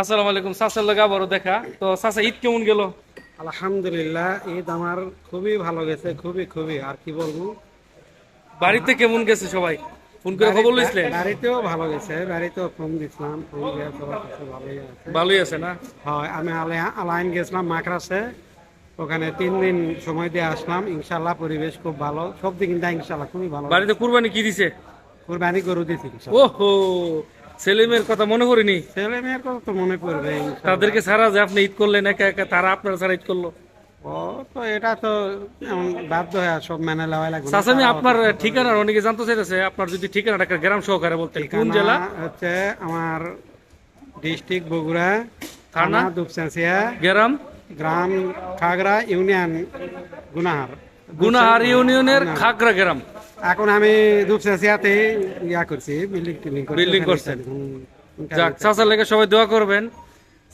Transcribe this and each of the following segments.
আসসালামু আলাইকুম। চাচার লগে আবারও দেখা। তো চাচা, ঈদ কেমন গেল? আলহামদুলিল্লাহ, ঈদ আমার খুবই ভালো গেছে, খুবই খুবই আর কি বলবো। বাড়িতে কেমন গেছে সবাই? ফোন করে খবর লইছিলেন? বাড়িতেও ভালো গেছে, বাড়িতেও ফোন দিছিলাম, ফোন দিয়ে সবার কাছে ভালোই আছে। ভালোই আছে না? হয়, আমি আলাইন গেছিলাম মাকড়াসে, ওখানে 3 দিন সময় দিয়ে আসলাম। ইনশাল্লাহ পরিবেশ খুব ভালো, সব দিক দিয়ে ইনশাল্লাহ খুবই ভালো বাড়িতে গেছে। কুরবানি কি দিছে? কুরবানি গরু দিছি ইনশাল্লাহ। ওহো, ছেলে মেয়ের কথা মনে করিনি? ছেলে মেয়ের কথা তো মনে পড়বে ইনশাল্লাহ। তাদেরকে ছাড়া যে আপনি ঈদ করলেন একা একা, তারা আপনারা ছাড়া ঈদ করলো? ও, তো এটা তো এমন বাধ্য হয়ে সব মেনে নেওয়া লাগবে না। চাচা, আমি তারাও তো আপনার ছোট ঠিকানা অনেকে জানতে চাইতেছে, আপনার যদি ঠিকানাটা একটা গ্রাম সহকারে বলতেন, কোন ঠিকানা জেলা? হচ্ছে আমার ডিস্ট্রিক্ট বগুড়া, থানা? থানা দুপচাঁচিয়া, গ্রাম? গ্রাম খাগড়া, ইউনিয়ন গুনাহার। গুনাহার ইউনিয়নের গুনাহার। খাগড়া গ্রাম। এখন আমি দুপচাঁচিয়াতে করছি, বিল্ডিং টিল্ডিং করছি, বিল্ডিং ওখানে করছেন? যাক, ইন্টারভিউতে। চাচার লেগে সবাই দোয়া করবেন।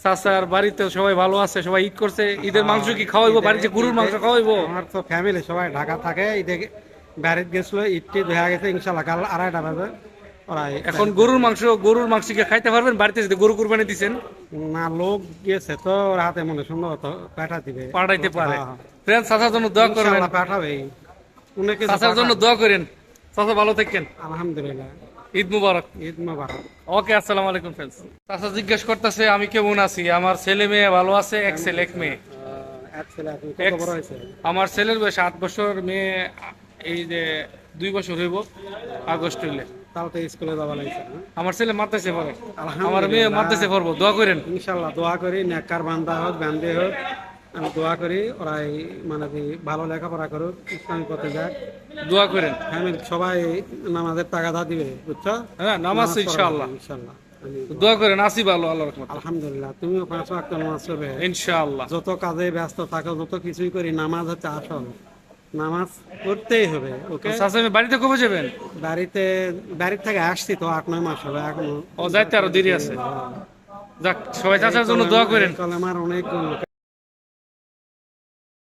চাচার বাড়িতে সবাই ভালো আছে, সবাই ঈদ করছে। ঈদের মাংস কি খাওয়াইবো? বাড়িতে গরুর মাংস খাওয়াইবো? আমার তো ফ্যামিলি সবাই ঢাকা থাকে, ঈদে বাড়িতে গেছিল, ঈদটি দেখা গেছে ইনশাল্লাহ কাল 2:30 বাজে ওরাই। এখন গরুর মাংস কি খাইতে পারবেন? বাড়িতে যদি গরু কুরবানি দিছেন? না, লোক গেছে তো ওর হাতে মনে সম্ভবত পাঠা দিবে। পাঠাইতে পারে। হ্যাঁ, হ্যাঁ। ফ্রেন্ড, চাচার জন্য দোয়া করবেন। ইনশাল্লাহ পাঠাবে, অনেক কিছু চাচার জন্য পাঠাবে। দোয়া করেন। চাচা ভালো থাকেন। আলহামদুলিল্লাহ। ঈদ মুবারক। ঈদ মোবারক। ওকে, আসসালামু আলাইকুম ফ্রেন্ডস। চাচা জিজ্ঞেস করতেছে আমি কেমন আছি। আমার ছেলে মেয়ে ভালো আছে, এক ছেলে এক মেয়ে। এক ছেলে এখন কত বড় হয়েছে? আমার ছেলের বয়স 8 বছর, মেয়ে এই যে 2 বছর হইব আগস্ট হইলে। তাও তো স্কুলে যাওয়া লাগছে না? আমার ছেলে মাদ্রাসে পড়ে। আলহামদুলিল্লাহ। আমার মেয়ে মাদ্রাসে পড়বো, দোয়া করেন। ইনশাল্লাহ দোয়া করি, নেককার বান্দা হোক, বান্দি হোক, আমি দোয়া করি ওরাই মানে কি ভালো লেখাপড়া করুক, ইসলামী পথে যাক। দোয়া করেন। ফ্যামিলি সবাই নামাজের টাকাটা দিবে, বুঝছো? হ্যাঁ, নামাজ তো পড়াবে, ইনশাআল্লাহ। ইনশাল্লাহ। দোয়া করেন, আসি ভালো আল্লাহর রহমতে। আলহামদুলিল্লাহ, তুমিও 5 ওয়াক্ত নামাজ পড়বে। ইনশাআল্লাহ। যত কাজে ব্যস্ত থাকো, যত কিছুই করি, নামাজ হচ্ছে আসল। নামাজ পড়তেই হবে, ওকে? চাচা, আমি বাড়িতে কবে যাবেন? বাড়িতে বাড়ির থেকে আসছি তো 8-9 মাস হবে এখনো। ও, যাইতে আরো দেরি আছে। যাক, সবাই চাচার জন্য দোয়া করেন। আমার অনেক